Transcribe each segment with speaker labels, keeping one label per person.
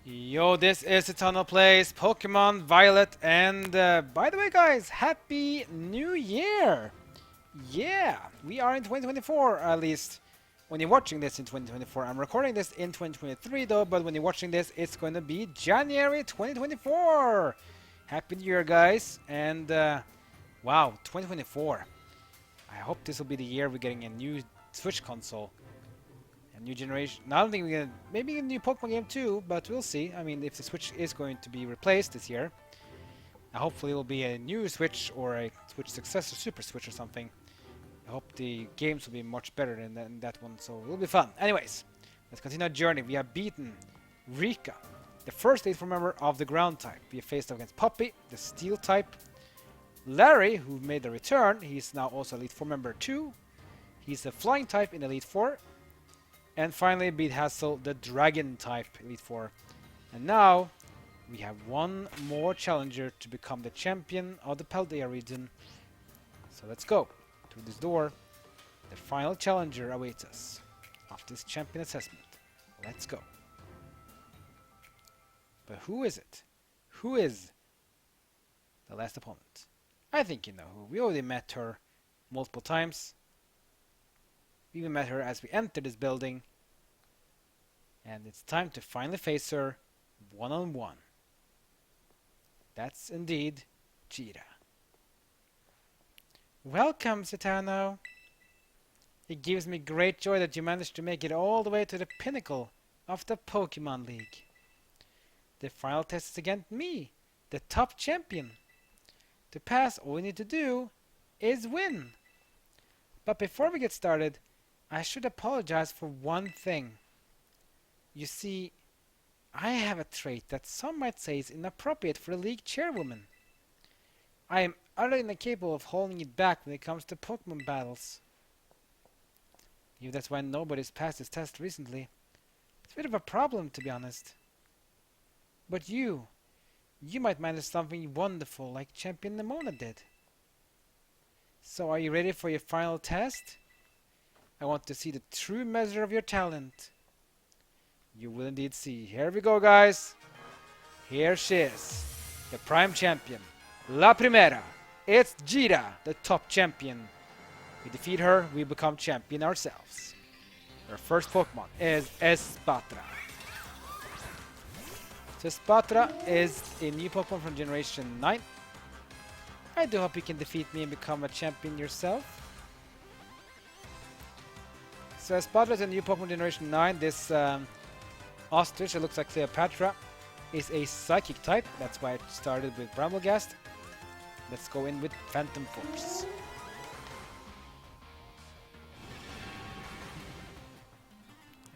Speaker 1: Yo, this is Eternal Plays Pokemon Violet, and by the way, guys, Happy New Year! Yeah, we are in 2024, at least when you're watching this in 2024. I'm recording this in 2023 though, but when you're watching this, it's going to be January 2024! Happy New Year, guys, and wow, 2024. I hope this will be the year we're getting a new Switch console. A new generation. I don't think we're gonna. Maybe a new Pokemon game too, but we'll see. I mean, if the Switch is going to be replaced this year, hopefully it'll be a new Switch or a Switch successor, Super Switch or something. I hope the games will be much better than that one, so it'll be fun. Anyways, let's continue our journey. We have beaten Rika, the first Elite Four member of the Ground type. We have faced off against Poppy, the Steel type. Larry, who made a return, he's now also Elite Four member 2. He's a Flying type in Elite Four. And finally beat Hassel, the Dragon type Elite Four. And now we have one more challenger to become the champion of the Paldea region. So let's go to this door. The final challenger awaits us after this champion assessment. Let's go. But who is it? Who is the last opponent? I think you know who. We already met her multiple times. We even met her as we entered this building. And it's time to finally face her one-on-one. That's indeed Geeta. Welcome, Citano. It gives me great joy that you managed to make it all the way to the pinnacle of the Pokemon League. The final test is against me, the top champion. To pass, all we need to do is win. But before we get started, I should apologize for one thing. You see, I have a trait that some might say is inappropriate for a league chairwoman. I am utterly incapable of holding it back when it comes to Pokemon battles. Maybe that's why nobody's passed this test recently. It's a bit of a problem, to be honest. But you might manage something wonderful like Champion Nimona did. So are you ready for your final test? I want to see the true measure of your talent. You will indeed see. Here we go, guys. Here she is. The Prime Champion. La Primera. It's Geeta, the top champion. We defeat her, we become champion ourselves. Our first Pokemon is Espathra. So Espathra is a new Pokemon from Generation 9. I do hope you can defeat me and become a champion yourself. So Espathra is a new Pokemon Generation 9. This Ostrich, it looks like Cleopatra, is a Psychic type. That's why it started with Bramblegast. Let's go in with Phantom Force.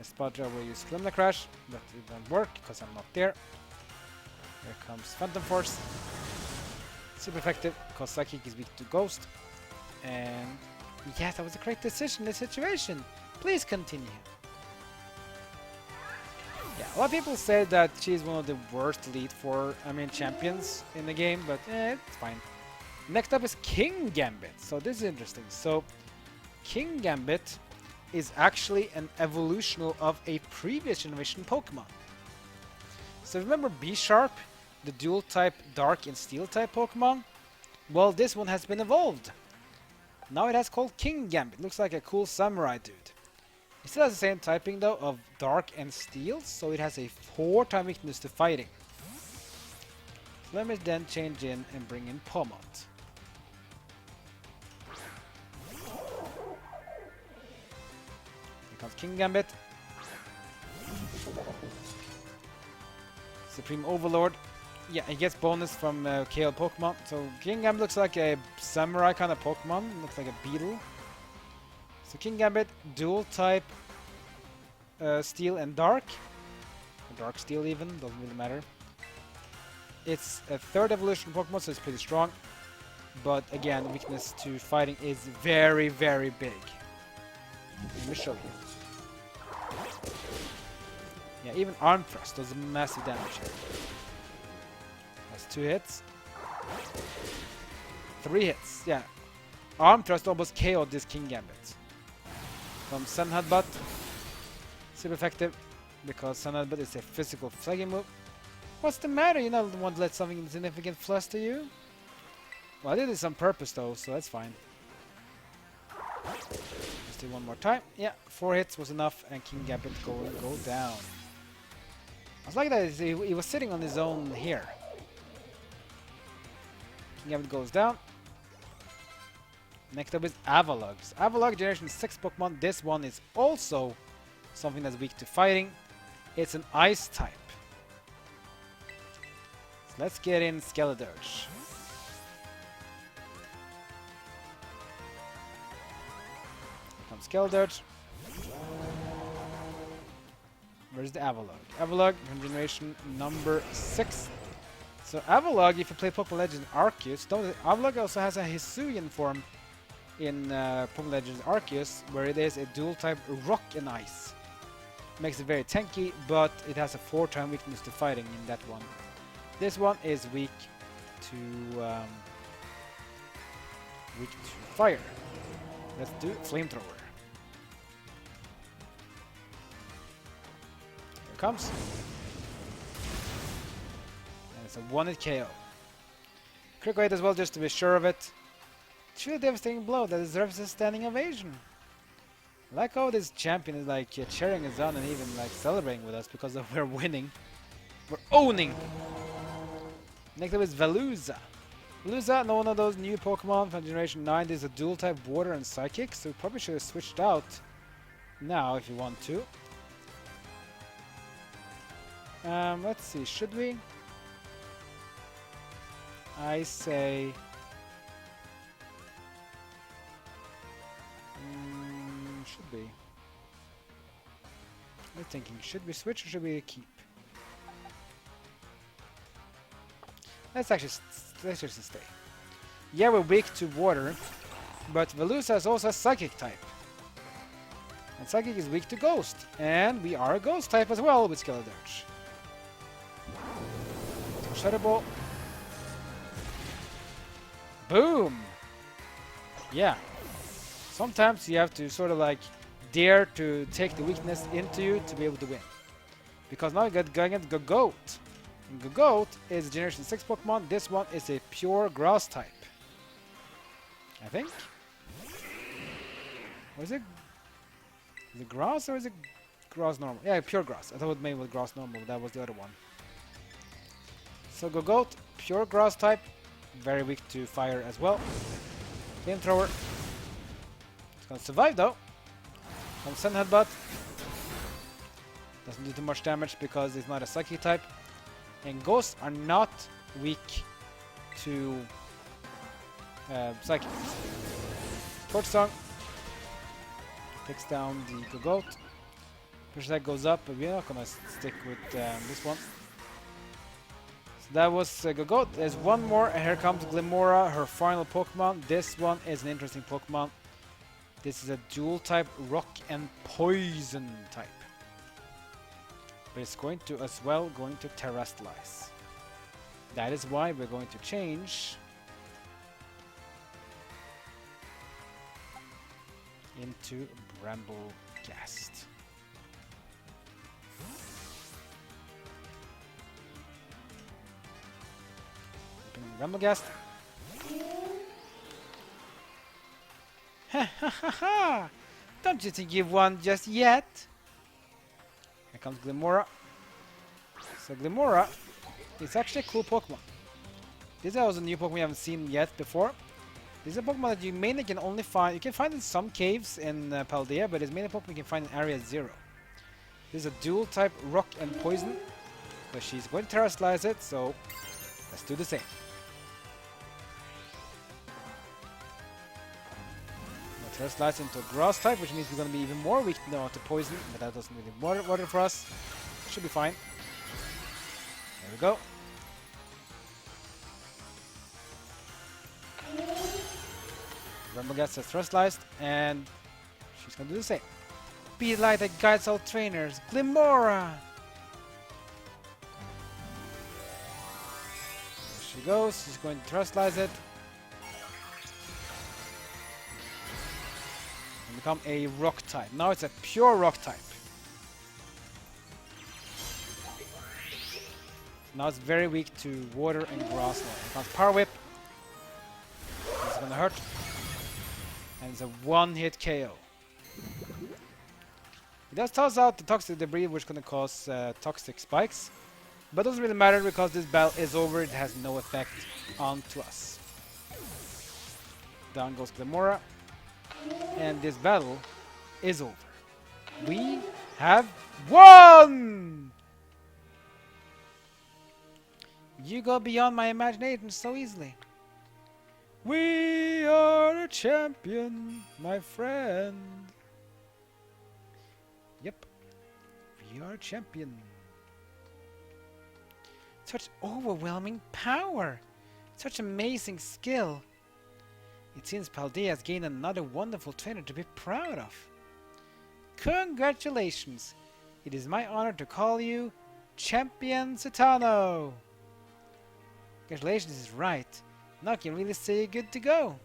Speaker 1: Espathra will use Glimmer Crash, but it won't work because I'm not there. Here comes Phantom Force. Super effective because Psychic is weak to Ghost. And yes, that was a great decision in this situation. Please continue. Yeah, a lot of people say that she's one of the worst Elite Four, champions in the game, but it's fine. Next up is Kingambit. So this is interesting. So Kingambit is actually an evolution of a previous generation Pokemon. So remember B-Sharp, the dual type Dark and Steel type Pokemon? Well, this one has been evolved. Now it has called Kingambit. Looks like a cool samurai dude. It still has the same typing though of Dark and Steel, so it has a 4-time weakness to fighting. So let me then change in and bring in Pomot. Here comes Kingambit. Supreme Overlord. Yeah, he gets bonus from KO Pokemon. So Kingambit looks like a samurai kind of Pokemon. Looks like a beetle. So Kingambit, dual type, Steel and Dark. Or Dark Steel even, doesn't really matter. It's a 3rd evolution Pokemon, so it's pretty strong. But again, weakness to fighting is very, very big. Let me show you. Yeah, even Arm Thrust does massive damage here. That's 2 hits. 3 hits, yeah. Arm Thrust almost KO'd this Kingambit. From Sun Headbutt. Super effective because Sun Headbutt is a physical flagging move. What's the matter? You don't want to let something insignificant fluster you? Well, I did this on purpose though, so that's fine. Let's do one more time. Yeah, 4 hits was enough, and Kingambit go down. I was like that he was sitting on his own here. Kingambit goes down. Next up is Avalugg. Avalugg generation 6 Pokemon. This one is also something that's weak to fighting. It's an ice type. So let's get in Skeledirge. Here comes Skeledirge. Where's the Avalugg? Avalugg from generation number 6. So Avalugg, if you play Pokemon Legends Arceus, Avalugg also has a Hisuian form in Pokemon Legends Arceus, where it is a dual type rock and ice. Makes it very tanky, but it has a 4-time weakness to fighting in that one. This one is weak to fire. Let's do Flamethrower. Here it comes. And it's a 1-hit KO. Critical hit as well, just to be sure of it. Truly devastating blow that deserves a standing ovation. I like how this champion is like cheering us on and even like celebrating with us because we're winning. We're owning! Next up is Veluza. Veluza, one of those new Pokemon from Generation 9. This is a dual type water and psychic, so we probably should have switched out now if you want to. Let's see, should we? I say... should be. I'm thinking, should we switch or should we keep? Let's just stay. Yeah, we're weak to water, but Veluza is also a psychic type. And psychic is weak to ghost. And we are a ghost type as well with Skeledirge. Shadow Ball. Boom! Yeah. Sometimes you have to sort of like dare to take the weakness into you to be able to win. Because now you got going against Gogoat. And Gogoat is a Generation 6 Pokemon. This one is a pure grass type. I think. Or is it grass or is it grass normal? Yeah, pure grass. I thought it maybe was grass normal, but that was the other one. So Gogoat, pure grass type. Very weak to fire as well. Flamethrower. Gonna survive though. Comes Sun Headbutt. Doesn't do too much damage because it's not a psychic type. And ghosts are not weak to psychics. Torch Song takes down the Gogoat. Push that goes up, but we're not gonna stick with this one. So that was Gogoat. There's one more, and here comes Glimmora, her final Pokemon. This one is an interesting Pokemon. This is a dual type rock and poison type. But it's going to as well terrestrialize. That is why we're going to change into Bramblegast. Bramblegast. Ha ha ha ha! Don't you think you've won just yet? Here comes Glimmora. So Glimmora is actually a cool Pokemon. This is also a new Pokemon we haven't seen yet before. This is a Pokemon that you mainly can only find. You can find in some caves in Paldea, but it's mainly a Pokemon you can find in Area 0. This is a dual type rock and poison. But she's going to terrestrialize it, so let's do the same. Terrestrialize into a grass type, which means we're going to be even more weak now to poison, but that doesn't really water for us. Should be fine. There we go. Bramblegast has terrestrialized, and she's going to do the same. Be the light that guides all trainers, Glimmora! There she goes, she's going to terrestrialize it. And become a rock type. Now it's a pure rock type. Now it's very weak to water and grass. It comes Power Whip. It's gonna hurt. And it's a one-hit KO. It does toss out the toxic debris, which is gonna cause toxic spikes. But it doesn't really matter because this battle is over. It has no effect onto us. Down goes Glimmora. And this battle is over. We have won! You go beyond my imagination so easily. We are a champion, my friend. Yep. We are a champion. Such overwhelming power. Such amazing skill. It seems Paldea has gained another wonderful trainer to be proud of. Congratulations! It is my honor to call you Champion Citano. Congratulations is right. Now I can really say you're good to go.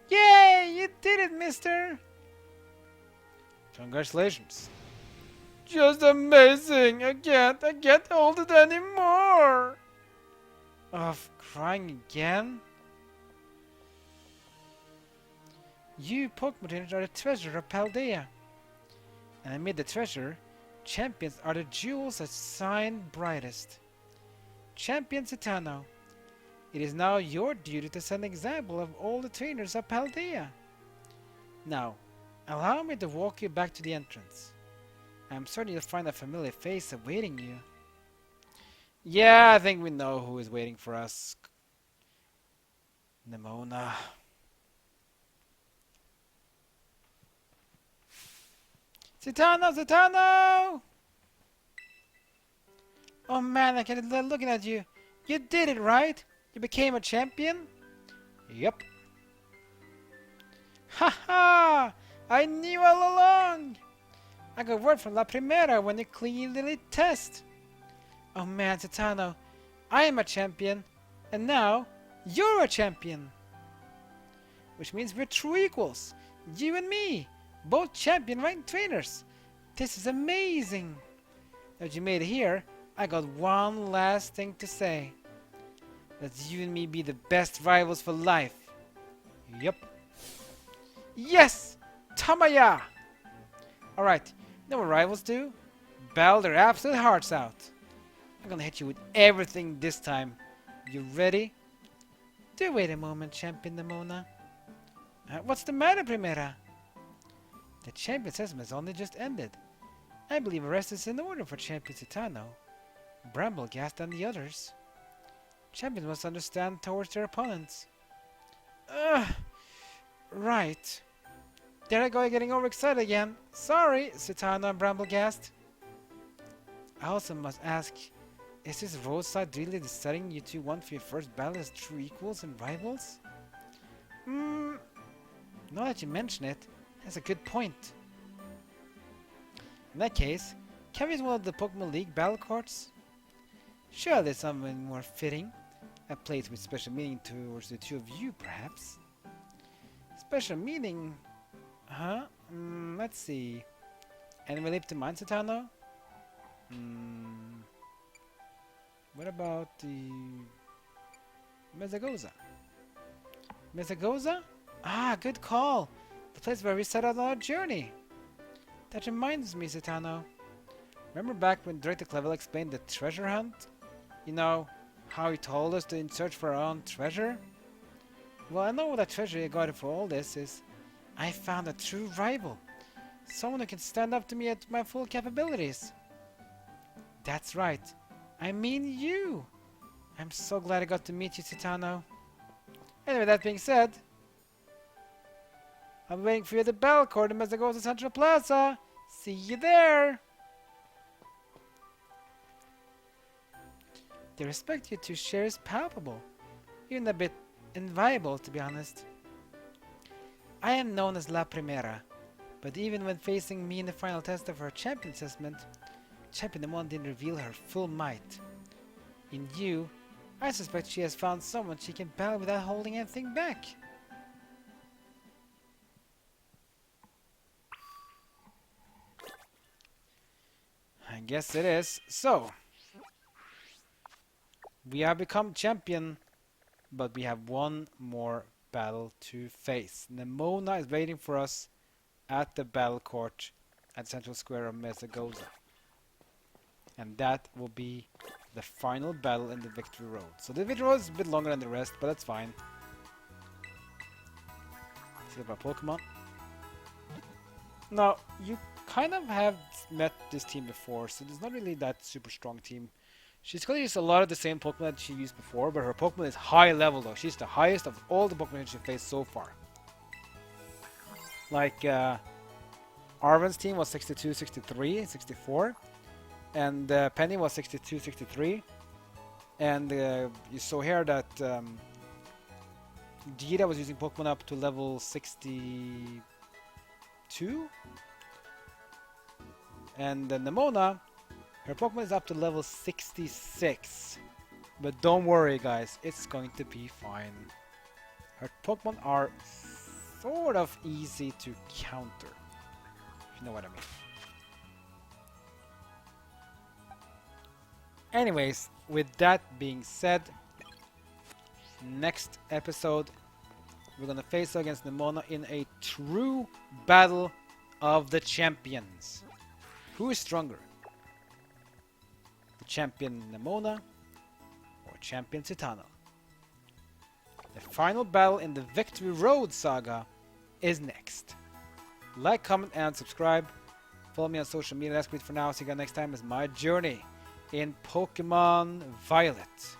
Speaker 1: Yay! You did it, mister! Congratulations. Just amazing! I can't hold it anymore! Of crying again? You Pokemon trainers are the treasure of Paldea. And amid the treasure, champions are the jewels that shine brightest. Champion Citano, it is now your duty to set an example of all the trainers of Paldea. Now, allow me to walk you back to the entrance. I am certain you'll find a familiar face awaiting you. Yeah, I think we know who is waiting for us. Nemona. Citano! Citano! Oh man, I can't let looking at you. You did it, right? You became a champion? Yep. Haha! I knew all along! I got word from La Primera when you cleared the test. Oh man, Citano, I am a champion, and now you're a champion. Which means we're true equals. You and me, both champion ranked trainers. This is amazing. Now that you made it here, I got one last thing to say. Let's you and me be the best rivals for life. Yup. Yes! Tamaya! Alright, you know what rivals do? Battle their absolute hearts out. I'm gonna hit you with everything this time. You ready? Do wait a moment, Champion Nemona. What's the matter, Primera? The champion assessment has only just ended. I believe the rest is in order for Champion Citano, Bramblegast, and the others. Champions must understand towards their opponents. Right. There I go, getting overexcited again. Sorry, Citano and Bramblegast. I also must ask, is this roadside really deciding you two want for your first battle as true equals and rivals? Now that you mention it, that's a good point. In that case, can we use one of the Pokemon League battle cards? Sure, there's something more fitting. A place with special meaning towards the two of you, perhaps. Special meaning? Huh? Let's see. Anyone leap to mind, Citano? What about the Mezagoza? Mezagoza? Ah, good call. The place where we set out on our journey. That reminds me, Citano. Remember back when Director Clevel explained the treasure hunt? You know, how he told us to search for our own treasure? Well, I know what that treasure you got for all this is. I found a true rival. Someone who can stand up to me at my full capabilities. That's right. I mean you. I'm so glad I got to meet you, Citano. Anyway, that being said, I'm waiting for you at the bell court in Mezagoza Central Plaza. See you there. The respect you two share is palpable, even a bit inviolable, to be honest. I am known as La Primera, but even when facing me in the final test of her champion assessment, Champion Nemona didn't reveal her full might. In you, I suspect she has found someone she can battle without holding anything back. I guess it is. So, we have become champion, but we have one more battle to face. Nemona is waiting for us at the battle court at the central square of Mezagoza. And that will be the final battle in the Victory Road. So the Victory Road is a bit longer than the rest, but that's fine. See about Pokemon. Now, you kind of have met this team before, so it's not really that super strong team. She's going to use a lot of the same Pokemon that she used before, but her Pokemon is high level though. She's the highest of all the Pokemon she faced so far. Like, Arven's team was 62, 63, 64. And Penny was 62, 63. And you saw here that Geeta was using Pokemon up to level 62. And Nemona, her Pokemon is up to level 66. But don't worry guys, it's going to be fine. Her Pokemon are sort of easy to counter, if you know what I mean. Anyways, with that being said, next episode we're gonna face against Nemona in a true battle of the champions. Who is stronger? The champion Nemona or champion Citano? The final battle in the Victory Road saga is next. Like, comment, and subscribe. Follow me on social media. That's great for now. See you guys next time as my journey in Pokemon Violet.